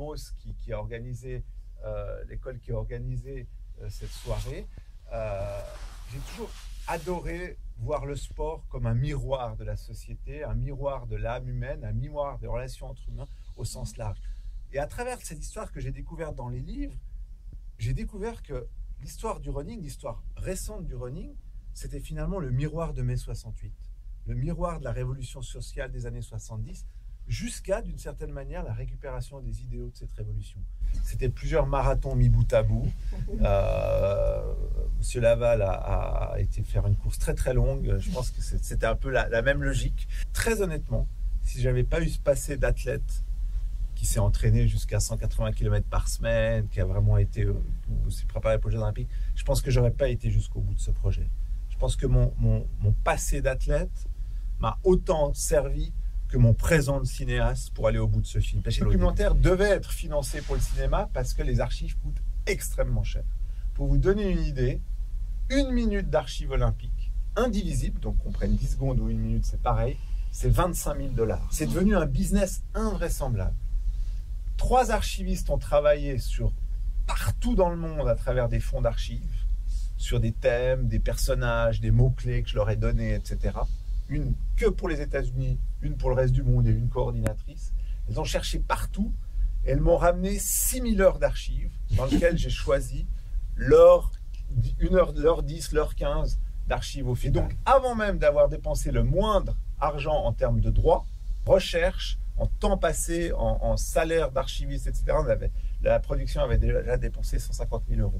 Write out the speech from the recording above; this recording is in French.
Moss qui a organisé, l'école qui a organisé cette soirée. J'ai toujours adoré voir le sport comme un miroir de la société, un miroir de l'âme humaine, un miroir des relations entre humains au sens large. Et à travers cette histoire que j'ai découverte dans les livres, j'ai découvert que l'histoire du running, l'histoire récente du running, c'était finalement le miroir de mai 68, le miroir de la révolution sociale des années 70, jusqu'à, d'une certaine manière, la récupération des idéaux de cette révolution. C'était plusieurs marathons mis bout à bout. Monsieur Laval a été faire une course très très longue. Je pense que c'était un peu la même logique. Très honnêtement, si j'avais pas eu ce passé d'athlète qui s'est entraîné jusqu'à 180 km par semaine, qui a vraiment été s'est préparé pour les Jeux Olympiques, je pense que j'aurais pas été jusqu'au bout de ce projet. Je pense que mon passé d'athlète m'a autant servi que mon présent de cinéaste pour aller au bout de ce film. Le documentaire devait être financé pour le cinéma parce que les archives coûtent extrêmement cher. Pour vous donner une idée, 1 minute d'archives olympiques, indivisible, donc qu'on prenne 10 secondes ou 1 minute, c'est pareil, c'est 25 000 $. C'est devenu un business invraisemblable. 3 archivistes ont travaillé partout dans le monde à travers des fonds d'archives, sur des thèmes, des personnages, des mots-clés que je leur ai donnés, etc. Une que pour les États-Unis, une pour le reste du monde et une coordinatrice. Elles ont cherché partout et elles m'ont ramené 6000 heures d'archives dans lesquelles j'ai choisi l'heure 10, l'heure 15 d'archives au final. Donc avant même d'avoir dépensé le moindre argent en termes de droits, recherche, en temps passé, en salaire d'archiviste, etc., la production avait déjà dépensé 150 000 €.